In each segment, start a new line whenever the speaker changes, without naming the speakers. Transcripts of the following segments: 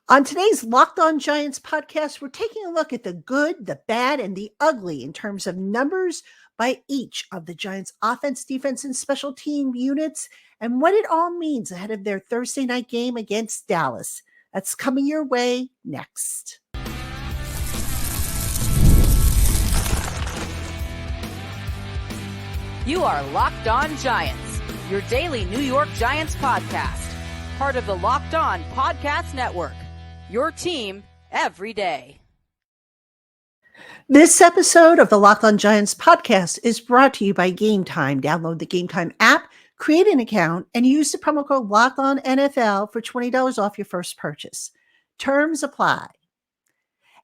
On today's Locked On Giants podcast, we're taking a look at the good, the bad, and the ugly in terms of numbers by each of the Giants' offense, defense, and special team units and what it all means ahead of their Thursday night game against Dallas. That's coming your way next.
You are Locked On Giants, your daily New York Giants podcast, part of the Locked On Podcast Network. Your team every day.
This episode of the Locked On Giants podcast is brought to you by Game Time. Download the Game Time app, create an account, and use the promo code LOCKEDONNFL for $20 off your first purchase. Terms apply.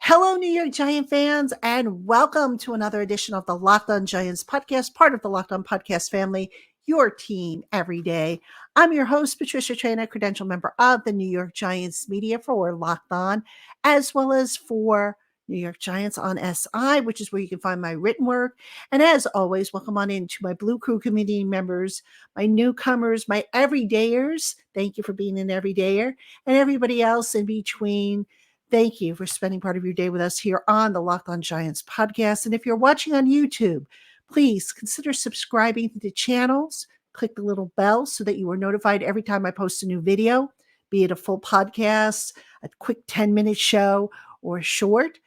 Hello, New York Giant fans, and welcome to another edition of the Locked On Giants podcast, part of the Locked On Podcast family, your team every day. I'm your host, Patricia Traina, credential member of the New York Giants media for Locked On, as well as for New York Giants on SI, which is where you can find my written work. And as always, welcome on into my Blue Crew community members, my newcomers, my everydayers. Thank you for being an everydayer, and everybody else in between. Thank you for spending part of your day with us here on the Locked On Giants podcast. And if you're watching on YouTube, please consider subscribing to the channels. Click the little bell so that you are notified every time I post a new video, be it a full podcast, a quick 10-minute show, or a short.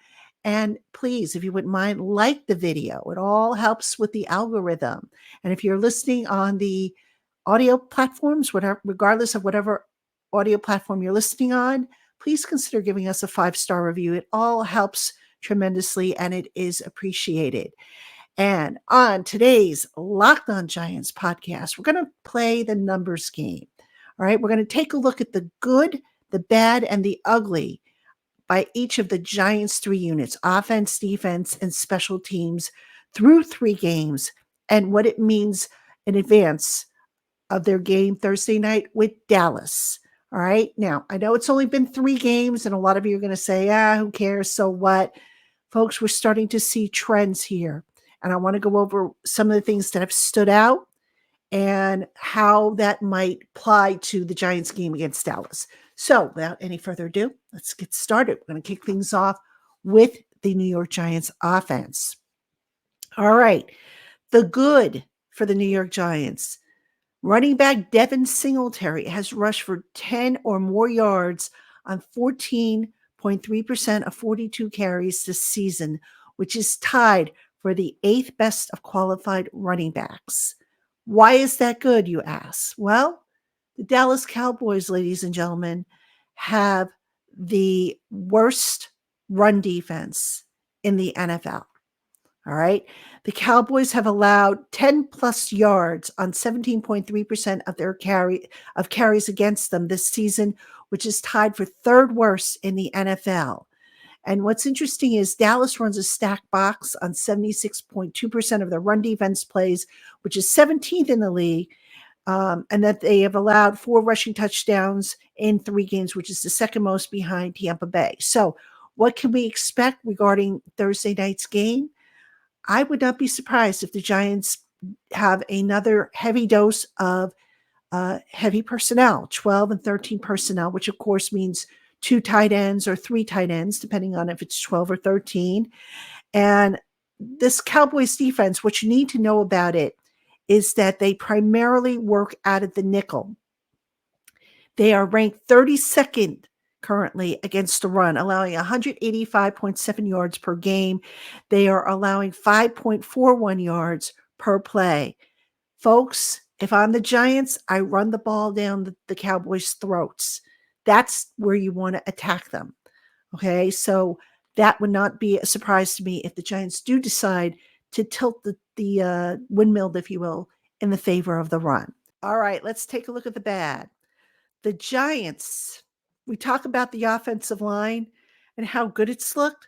And please, if you wouldn't mind, like the video. It all helps with the algorithm. And if you're listening on the audio platforms, regardless of whatever audio platform you're listening on, please consider giving us a 5-star review. It all helps tremendously, and it is appreciated. And on today's Locked On Giants podcast, we're going to play the numbers game. All right, we're going to take a look at the good, the bad, and the ugly by each of the Giants' 3 units, offense, defense, and special teams through 3 games, and what it means in advance of their game Thursday night with Dallas. All right. Now, I know it's only been 3 games, and a lot of you are going to say, who cares? So what? Folks, we're starting to see trends here. And I want to go over some of the things that have stood out and how that might apply to the Giants game against Dallas. So without any further ado, let's get started. We're going to kick things off with the New York Giants offense. All right. The good for the New York Giants. Running back Devin Singletary has rushed for 10 or more yards on 14.3% of 42 carries this season, which is tied for the 8th best of qualified running backs. Why is that good, you ask? Well, the Dallas Cowboys, ladies and gentlemen, have the worst run defense in the NFL. All right. The Cowboys have allowed 10 plus yards on 17.3% of their carries against them this season, which is tied for 3rd worst in the NFL. And what's interesting is Dallas runs a stacked box on 76.2% of their run defense plays, which is 17th in the league, and that they have allowed 4 rushing touchdowns in 3 games, which is the second most behind Tampa Bay. So what can we expect regarding Thursday night's game? I would not be surprised if the Giants have another heavy dose of heavy personnel, 12 and 13 personnel, which of course means 2 tight ends or 3 tight ends, depending on if it's 12 or 13. And this Cowboys defense, what you need to know about it is that they primarily work out of the nickel. They are ranked 32nd currently against the run, allowing 185.7 yards per game. They are allowing 5.41 yards per play. Folks, if I'm the Giants, I run the ball down the Cowboys' throats. That's where you want to attack them. Okay, so that would not be a surprise to me if the Giants do decide to tilt the windmill, if you will, in the favor of the run. All right, let's take a look at the bad. The Giants, we talk about the offensive line and how good it's looked.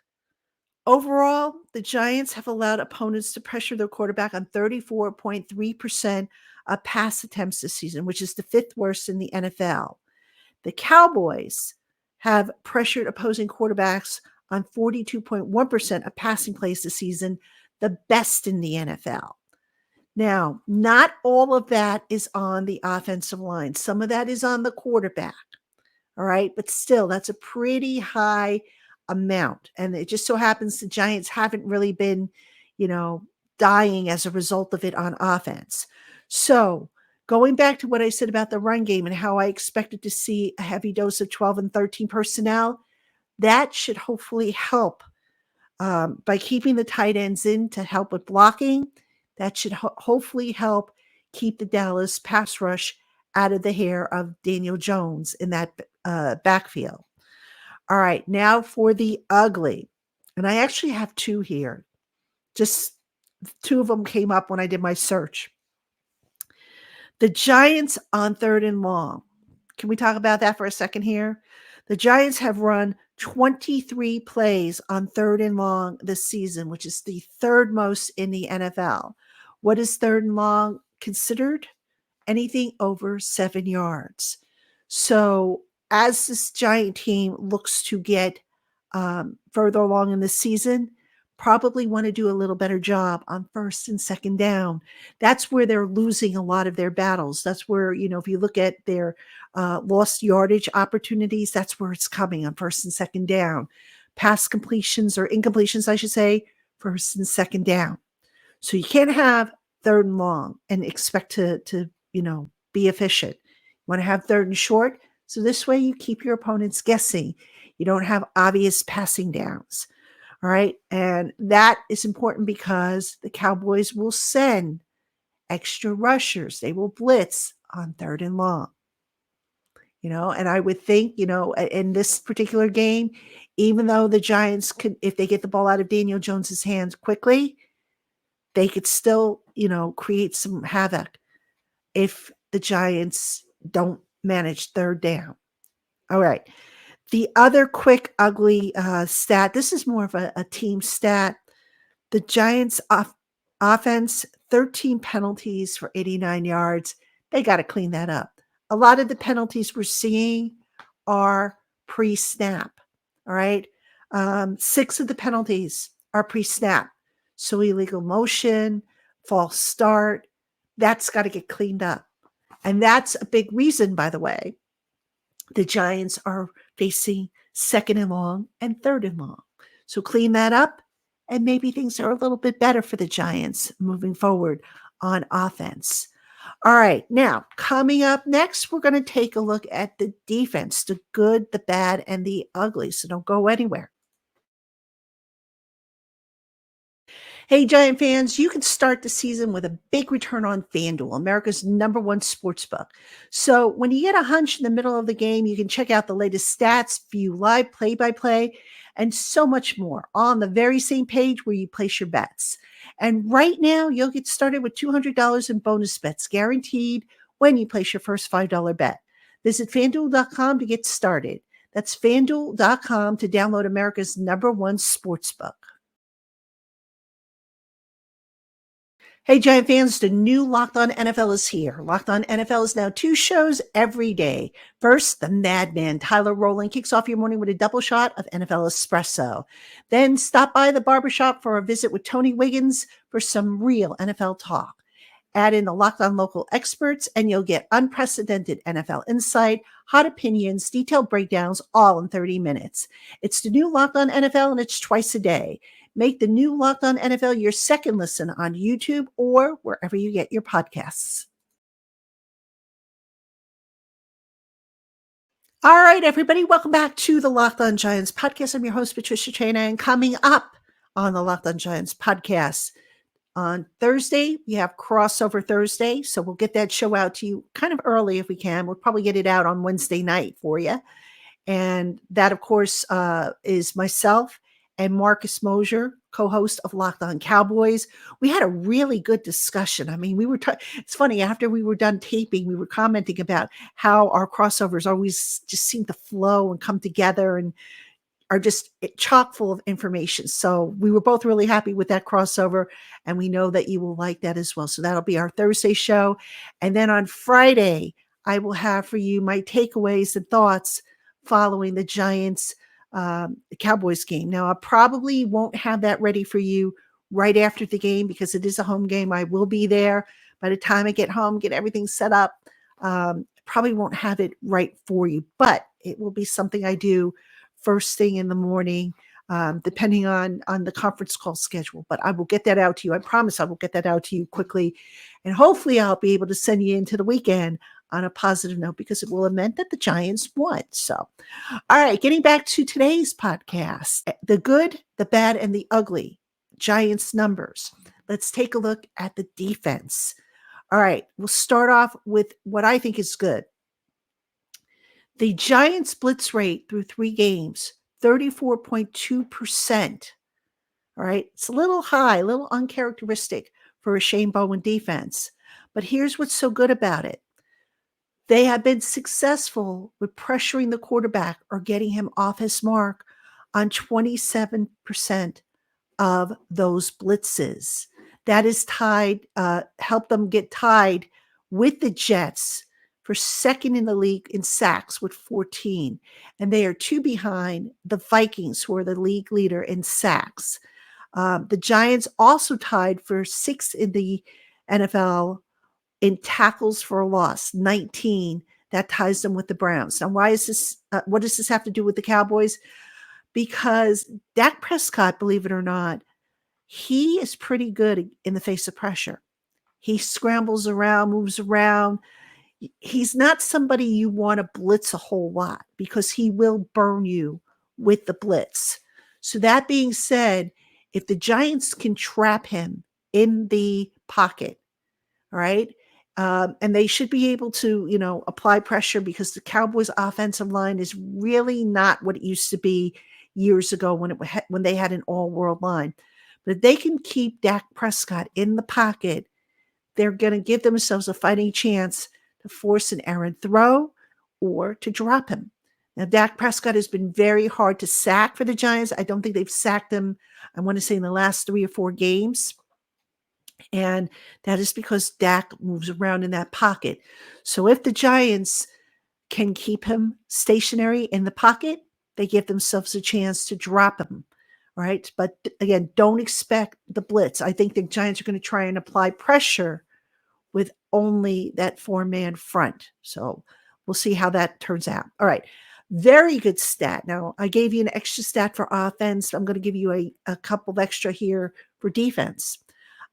Overall, the Giants have allowed opponents to pressure their quarterback on 34.3% of pass attempts this season, which is the 5th worst in the NFL. The Cowboys have pressured opposing quarterbacks on 42.1% of passing plays this season, the best in the NFL. Now, not all of that is on the offensive line. Some of that is on the quarterback. All right. But still, that's a pretty high amount. And it just so happens the Giants haven't really been, you know, dying as a result of it on offense. So going back to what I said about the run game and how I expected to see a heavy dose of 12 and 13 personnel, that should hopefully help by keeping the tight ends in to help with blocking. That should hopefully help keep the Dallas pass rush out of the hair of Daniel Jones in that backfield. All right, now for the ugly. And I actually have two here. Just two of them came up when I did my search. The Giants on 3rd and long. Can we talk about that for a second here? The Giants have run 23 plays on 3rd and long this season, which is the third most in the NFL. What is 3rd and long considered? Anything over 7 yards. So as this Giant team looks to get further along in the season, probably want to do a little better job on 1st and 2nd down. That's where they're losing a lot of their battles. That's where, if you look at their lost yardage opportunities, that's where it's coming on 1st and 2nd down. Pass completions or incompletions, I should say, 1st and 2nd down. So you can't have 3rd and long and expect to be efficient. You want to have 3rd and short. So this way you keep your opponents guessing. You don't have obvious passing downs. All right. And that is important because the Cowboys will send extra rushers. They will blitz on 3rd and long. And I would think, in this particular game, even though the Giants could, if they get the ball out of Daniel Jones's hands quickly, they could still, create some havoc if the Giants don't manage 3rd down. All right. The other quick, ugly stat, this is more of a team stat. The Giants offense, 13 penalties for 89 yards. They got to clean that up. A lot of the penalties we're seeing are pre-snap. All right. 6 of the penalties are pre-snap. So illegal motion, false start, that's got to get cleaned up. And that's a big reason, by the way, the Giants are facing 2nd and long and 3rd and long. So clean that up, and maybe things are a little bit better for the Giants moving forward on offense. All right, now coming up next, we're going to take a look at the defense, the good, the bad, and the ugly. So don't go anywhere. Hey, Giant fans, you can start the season with a big return on FanDuel, America's #1 sportsbook. So when you get a hunch in the middle of the game, you can check out the latest stats, view live play-by-play, and so much more on the very same page where you place your bets. And right now, you'll get started with $200 in bonus bets guaranteed when you place your first $5 bet. Visit FanDuel.com to get started. That's FanDuel.com to download America's #1 sportsbook. Hey, Giant fans, the new Locked On NFL is here. Locked On NFL is now 2 shows every day. First, the madman Tyler Rowland kicks off your morning with a double shot of NFL espresso. Then stop by the barbershop for a visit with Tony Wiggins for some real NFL talk. Add in the Locked On local experts, and you'll get unprecedented NFL insight, hot opinions, detailed breakdowns, all in 30 minutes. It's the new Locked On NFL, and it's twice a day. Make the new Locked On NFL your second listen on YouTube or wherever you get your podcasts. All right, everybody, welcome back to the Locked On Giants podcast. I'm your host, Patricia Traina, and coming up on the Locked On Giants podcast on Thursday, we have Crossover Thursday, so we'll get that show out to you kind of early if we can. We'll probably get it out on Wednesday night for you. And that, of course, is myself and Marcus Mosher, co-host of Locked On Cowboys. We had a really good discussion. I mean, it's funny, after we were done taping, we were commenting about how our crossovers always just seem to flow and come together and are just chock full of information. So we were both really happy with that crossover, and we know that you will like that as well. So that'll be our Thursday show. And then on Friday, I will have for you my takeaways and thoughts following the Giants Cowboys game. Now, I probably won't have that ready for you right after the game because it is a home game. I will be there by the time I get home, get everything set up. probably won't have it right for you, but it will be something I do first thing in the morning, depending on the conference call schedule. But I will get that out to you. I promise I will get that out to you quickly. And hopefully I'll be able to send you into the weekend on a positive note because it will have meant that the Giants won. So, all right, getting back to today's podcast, the good, the bad, and the ugly Giants numbers. Let's take a look at the defense. All right, we'll start off with what I think is good. The Giants blitz rate through 3 games, 34.2%. All right, it's a little high, a little uncharacteristic for a Shane Bowen defense. But here's what's so good about it. They have been successful with pressuring the quarterback or getting him off his mark on 27% of those blitzes. That is tied, helped them get tied with the Jets for second in the league in sacks with 14. And they are 2 behind the Vikings, who are the league leader in sacks. The Giants also tied for 6th in the NFL in tackles for a loss, 19. That ties them with the Browns. Now, why is this? What does this have to do with the Cowboys? Because Dak Prescott, believe it or not, he is pretty good in the face of pressure. He scrambles around, moves around. He's not somebody you want to blitz a whole lot because he will burn you with the blitz. So that being said, if the Giants can trap him in the pocket, all right, and they should be able to, apply pressure because the Cowboys' offensive line is really not what it used to be years ago when they had an all-world line. But if they can keep Dak Prescott in the pocket, they're going to give themselves a fighting chance to force an errant throw or to drop him. Now, Dak Prescott has been very hard to sack for the Giants. I don't think they've sacked him, I want to say, in the last 3 or 4 games. And that is because Dak moves around in that pocket. So if the Giants can keep him stationary in the pocket, they give themselves a chance to drop him, right? But again, don't expect the blitz. I think the Giants are going to try and apply pressure with only that 4-man front. So we'll see how that turns out. All right. Very good stat. Now, I gave you an extra stat for offense. I'm going to give you a couple of extra here for defense.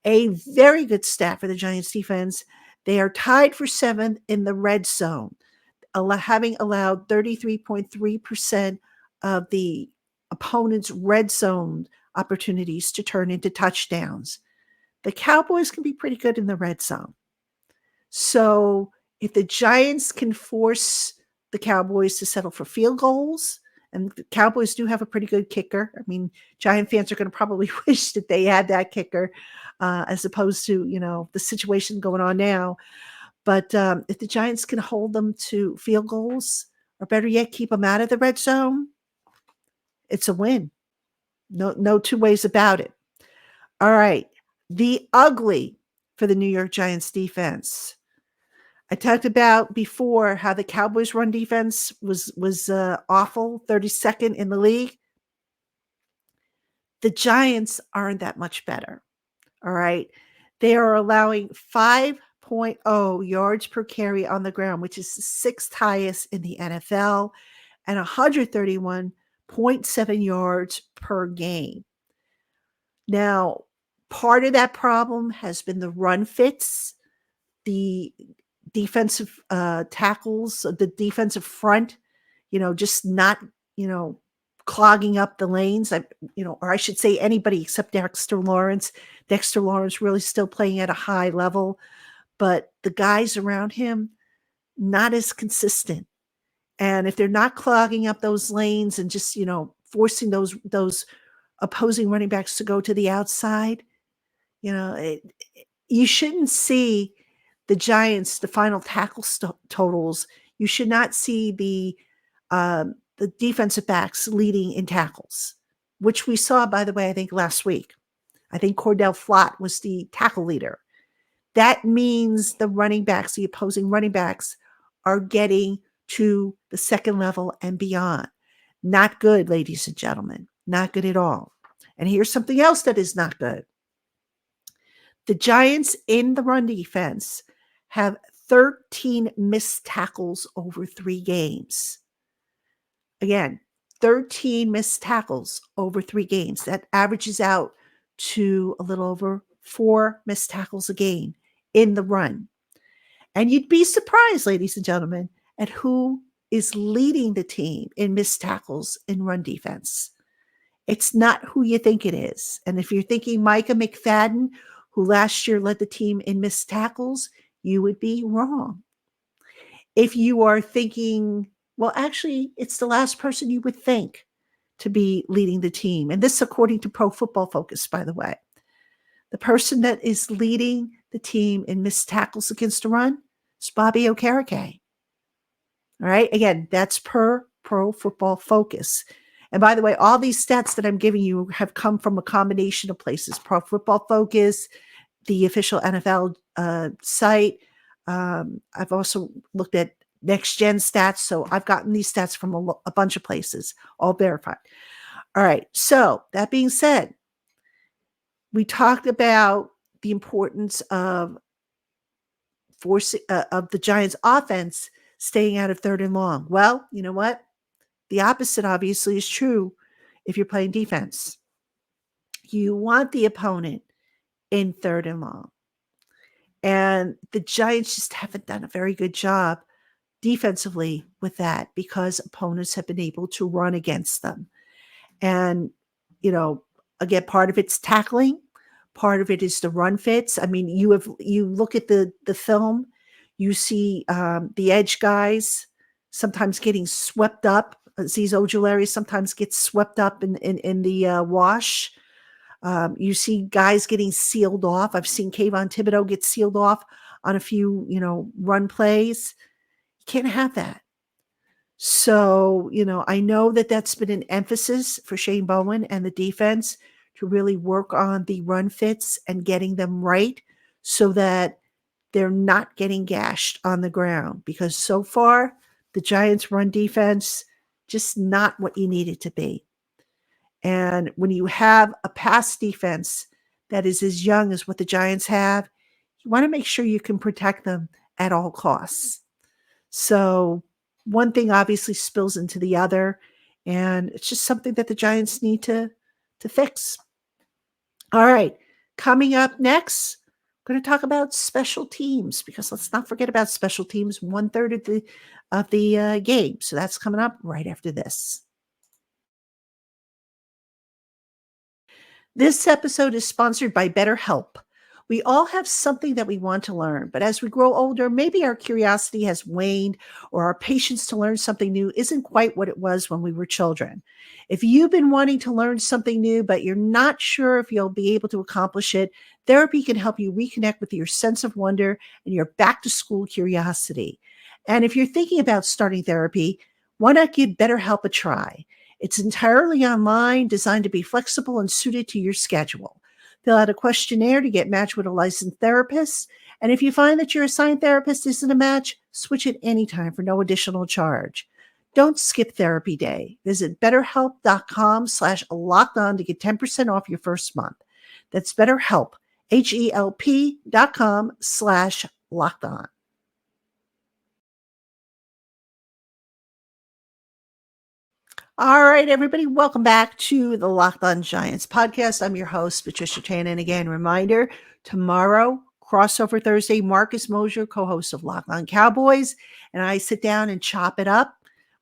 A very good stat for the Giants defense. They are tied for 7th in the red zone, having allowed 33.3% of the opponent's red zone opportunities to turn into touchdowns. The Cowboys can be pretty good in the red zone. So if the Giants can force the Cowboys to settle for field goals, and the Cowboys do have a pretty good kicker. I mean, Giant fans are going to probably wish that they had that kicker as opposed to, the situation going on now. But if the Giants can hold them to field goals, or better yet, keep them out of the red zone, it's a win. No 2 ways about it. All right. The ugly for the New York Giants defense. I talked about before how the Cowboys' run defense was awful, 32nd in the league. The Giants aren't that much better. All right. They are allowing 5.0 yards per carry on the ground, which is the 6th highest in the NFL, and 131.7 yards per game. Now, part of that problem has been the run fits, the defensive tackles, the defensive front, just not, clogging up the lanes, or I should say anybody except Dexter Lawrence. Dexter Lawrence really still playing at a high level, but the guys around him, not as consistent. And if they're not clogging up those lanes and just, forcing those opposing running backs to go to the outside, you shouldn't see the Giants, the final tackle totals. You should not see the defensive backs leading in tackles, which we saw, by the way, I think last week. I think Cordell Flott was the tackle leader. That means the opposing running backs are getting to the second level and beyond. Not good, ladies and gentlemen. Not good at all. And here's something else that is not good. The Giants in the run defense have 13 missed tackles over 3 games. Again, 13 missed tackles over 3 games. That averages out to a little over 4 missed tackles a game in the run. And you'd be surprised, ladies and gentlemen, at who is leading the team in missed tackles in run defense. It's not who you think it is. And if you're thinking Micah McFadden, who last year led the team in missed tackles, you would be wrong. If you are thinking, well, actually, it's the last person you would think to be leading the team. And this, according to Pro Football Focus, by the way. The person that is leading the team in missed tackles against the run is Bobby Okereke. All right. Again, that's per Pro Football Focus. And by the way, all these stats that I'm giving you have come from a combination of places: Pro Football Focus, the official NFL site. I've also looked at Next Gen Stats. So I've gotten these stats from a bunch of places, all verified. All right. So that being said, we talked about the importance of of the Giants offense staying out of 3rd and long. Well, you know what? The opposite obviously is true if you're playing defense. You want the opponent in 3rd and long. And the Giants just haven't done a very good job defensively with that because opponents have been able to run against them. And, again, part of it's tackling. Part of it is the run fits. I mean, you look at the film, you see the edge guys sometimes getting swept up. Azeez Ojulari sometimes gets swept up in the wash. You see guys getting sealed off. I've seen Kayvon Thibodeau get sealed off on a few, run plays. You can't have that. So, I know that that's been an emphasis for Shane Bowen and the defense to really work on the run fits and getting them right so that they're not getting gashed on the ground. Because so far, the Giants' run defense, just not what you need it to be. And when you have a pass defense that is as young as what the Giants have, you want to make sure you can protect them at all costs. So one thing obviously spills into the other, and it's just something that the Giants need to fix. All right, coming up next, I'm going to talk about special teams, because let's not forget about special teams, 1/3 of the game. So that's coming up right after this. This episode is sponsored by BetterHelp. We all have something that we want to learn, but as we grow older, maybe our curiosity has waned or our patience to learn something new isn't quite what it was when we were children. If you've been wanting to learn something new, but you're not sure if you'll be able to accomplish it, therapy can help you reconnect with your sense of wonder and your back to school curiosity. And if you're thinking about starting therapy, why not give BetterHelp a try? It's entirely online, designed to be flexible and suited to your schedule. Fill out a questionnaire to get matched with a licensed therapist. And if you find that your assigned therapist isn't a match, switch at any time for no additional charge. Don't skip therapy day. Visit betterhelp.com/lockedon to get 10% off your first month. That's BetterHelp, HELP.com/lockedon. All right, everybody, welcome back to the Locked On Giants podcast. I'm your host, Patricia Chan. And again, reminder, tomorrow, crossover Thursday, Marcus Mosher, co-host of Locked On Cowboys, and I sit down and chop it up.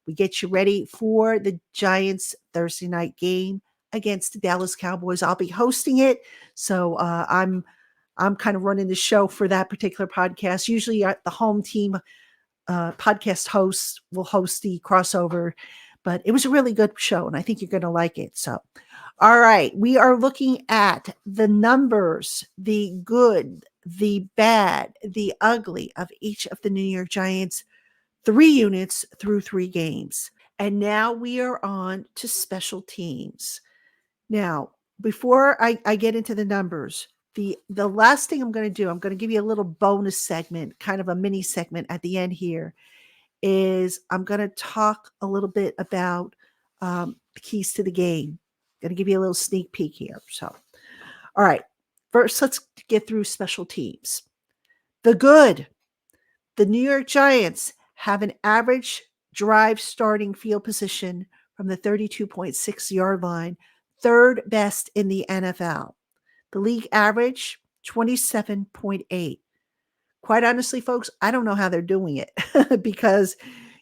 We get you ready for the Giants Thursday night game against the Dallas Cowboys. I'll be hosting it, so I'm kind of running the show for that particular podcast. Usually the home team podcast host will host the crossover, but it was a really good show, and I think you're going to like it. So, all right, we are looking at the numbers, the good, the bad, the ugly of each of the New York Giants 3 units through 3 games. And now we are on to special teams. Now, before I get into the numbers, the last thing I'm going to do, I'm going to give you a little bonus segment, kind of a mini segment at the end here, is I'm going to talk a little bit about the keys to the game. I'm going to give you a little sneak peek here. So, all right, first let's get through special teams. The good. The New York Giants have an average drive starting field position from the 32.6-yard line, third best in the NFL. The league average, 27.8. Quite honestly, folks, I don't know how they're doing it because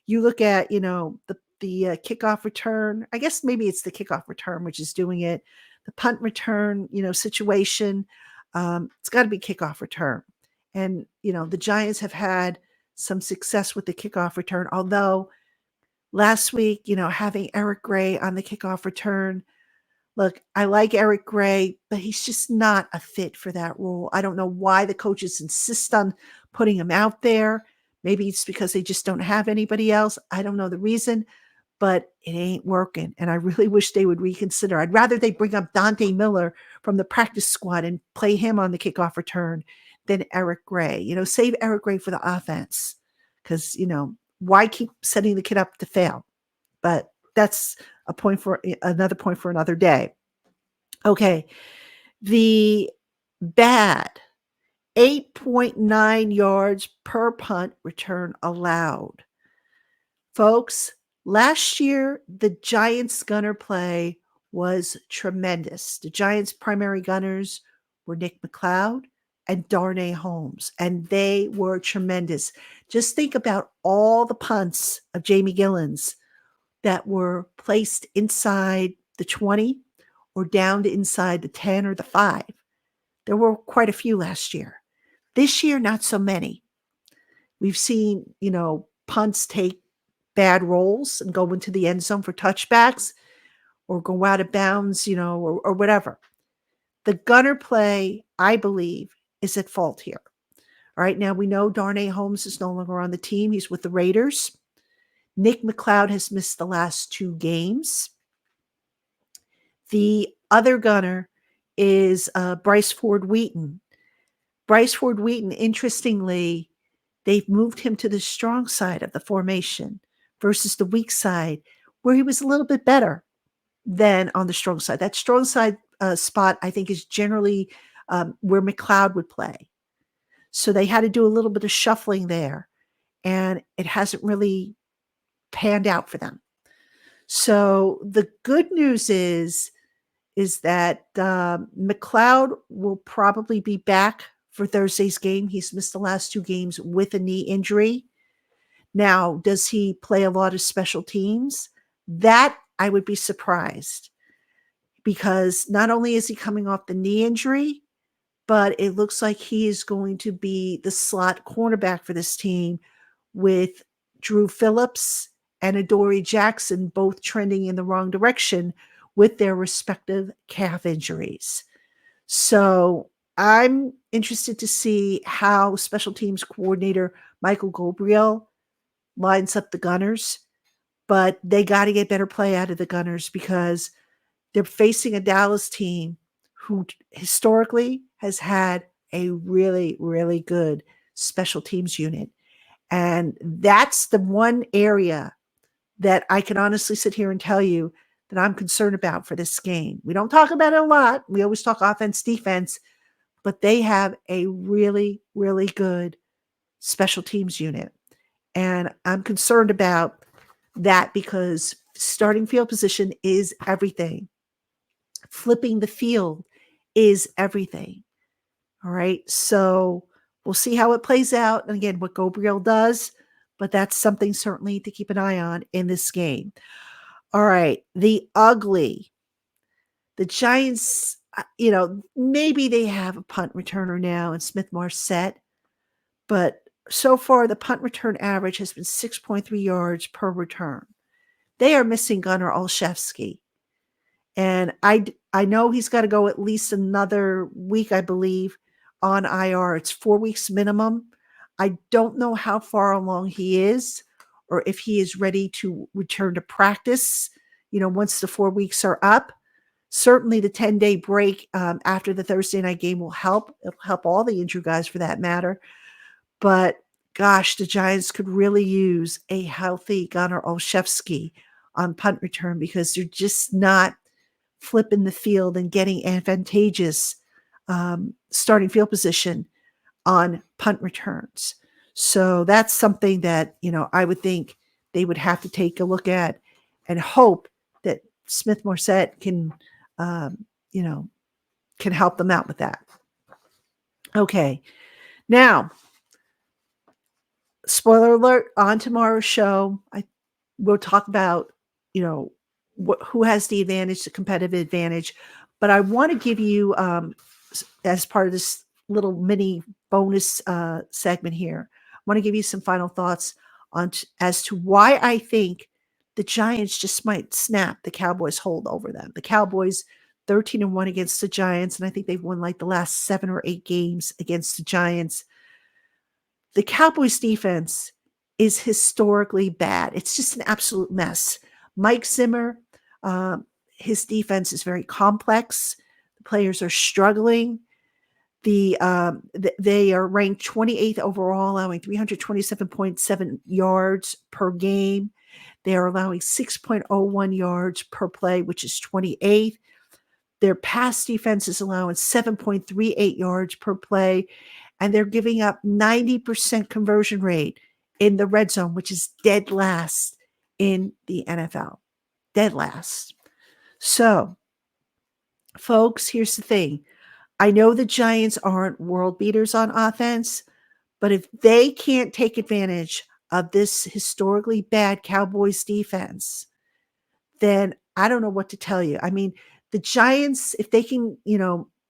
you look at, the kickoff return. I guess maybe it's the kickoff return which is doing it. The punt return, situation. It's got to be kickoff return. And, the Giants have had some success with the kickoff return, although last week, having Eric Gray on the kickoff return. Look, I like Eric Gray, but he's just not a fit for that role. I don't know why the coaches insist on putting him out there. Maybe it's because they just don't have anybody else. I don't know the reason, but it ain't working. And I really wish they would reconsider. I'd rather they bring up Dante Miller from the practice squad and play him on the kickoff return than Eric Gray. Save Eric Gray for the offense because, why keep setting the kid up to fail? But that's another point for another day. Okay. The bad 8.9 yards per punt return allowed. Folks, last year, the Giants gunner play was tremendous. The Giants' primary gunners were Nick McLeod and Darnay Holmes, and they were tremendous. Just think about all the punts of Jamie Gillan's that were placed inside the 20 or down to inside the 10 or the 5. There were quite a few last year. This year, not so many. We've seen, punts take bad rolls and go into the end zone for touchbacks or go out of bounds, or whatever. The gunner play, I believe, is at fault here. All right, now we know Darnay Holmes is no longer on the team. He's with the Raiders. Nick McLeod has missed the last 2 games. The other gunner is Bryce Ford Wheaton. Bryce Ford Wheaton, interestingly, they've moved him to the strong side of the formation versus the weak side, where he was a little bit better than on the strong side. That strong side spot, I think, is generally where McLeod would play. So they had to do a little bit of shuffling there, and it hasn't really panned out for them. So the good news is that McLeod will probably be back for Thursday's game. He's missed the last 2 games with a knee injury. Now, does he play a lot of special teams? That I would be surprised because not only is he coming off the knee injury, but it looks like he is going to be the slot cornerback for this team with Drew Phillips and Adoree Jackson both trending in the wrong direction with their respective calf injuries. So I'm interested to see how special teams coordinator Michael Gabriel lines up the Gunners, but they got to get better play out of the Gunners because they're facing a Dallas team who historically has had a really, really good special teams unit. And that's the one area that I can honestly sit here and tell you that I'm concerned about for this game. We don't talk about it a lot. We always talk offense, defense, but they have a really, really good special teams unit. And I'm concerned about that because starting field position is everything. Flipping the field is everything. All right. So we'll see how it plays out. And again, what Gabriel does, but that's something certainly to keep an eye on in this game. All right. The ugly. The Giants, maybe they have a punt returner now in Smith Marset, but so far the punt return average has been 6.3 yards per return. They are missing Gunnar Olszewski. And I know he's got to go at least another week, I believe, on IR. It's 4 weeks minimum. I don't know how far along he is or if he is ready to return to practice, once the 4 weeks are up. Certainly the 10-day break after the Thursday night game will help. It'll help all the injured guys for that matter. But gosh, the Giants could really use a healthy Gunnar Olszewski on punt return because they're just not flipping the field and getting advantageous starting field position on punt returns. So that's something that, I would think they would have to take a look at and hope that Smith Morset can, um, you know, can help them out with that. Okay. Now, spoiler alert, on tomorrow's show, we'll talk about, who has the advantage, the competitive advantage. But I want to give you, as part of this little mini bonus segment here, I want to give you some final thoughts as to why I think the Giants just might snap the Cowboys' hold over them. The Cowboys 13-1 against the Giants, and I think they've won like the last 7 or 8 games against the Giants. The Cowboys defense is historically bad. It's just an absolute mess. Mike Zimmer, his defense is very complex. The players are struggling. They are ranked 28th overall, allowing 327.7 yards per game. They are allowing 6.01 yards per play, which is 28th. Their pass defense is allowing 7.38 yards per play, and they're giving up 90% conversion rate in the red zone, which is dead last in the NFL. Dead last. So, folks, here's the thing. I know the Giants aren't world beaters on offense, but if they can't take advantage of this historically bad Cowboys defense, then I don't know what to tell you. I mean, the Giants, if they can,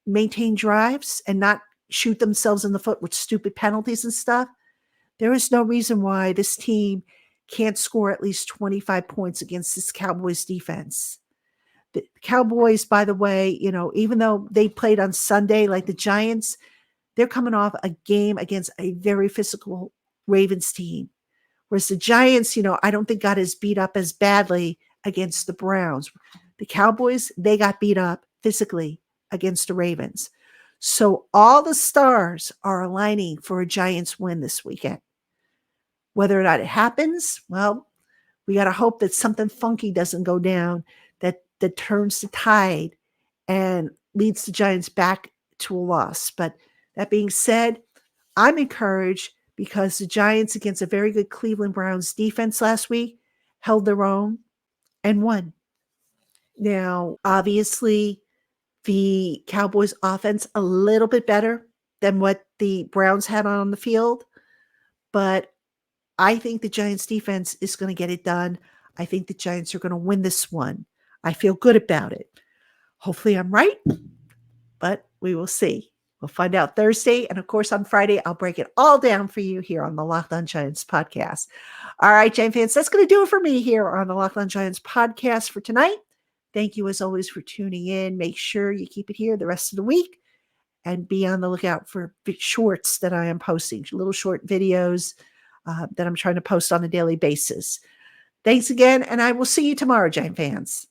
maintain drives and not shoot themselves in the foot with stupid penalties and stuff, there is no reason why this team can't score at least 25 points against this Cowboys defense. The Cowboys, by the way, even though they played on Sunday like the Giants, they're coming off a game against a very physical Ravens team. Whereas the Giants, I don't think got as beat up as badly against the Browns. The Cowboys, they got beat up physically against the Ravens. So all the stars are aligning for a Giants win this weekend. Whether or not it happens, well, we got to hope that something funky doesn't go down that turns the tide and leads the Giants back to a loss. But that being said, I'm encouraged because the Giants, against a very good Cleveland Browns defense last week, held their own and won. Now, obviously, the Cowboys offense a little bit better than what the Browns had on the field, but I think the Giants defense is going to get it done. I think the Giants are going to win this one. I feel good about it. Hopefully I'm right, but we will see. We'll find out Thursday. And of course, on Friday, I'll break it all down for you here on the Locked On Giants podcast. All right, Giant fans, that's going to do it for me here on the Locked On Giants podcast for tonight. Thank you, as always, for tuning in. Make sure you keep it here the rest of the week and be on the lookout for shorts that I am posting, little short videos that I'm trying to post on a daily basis. Thanks again, and I will see you tomorrow, Giant fans.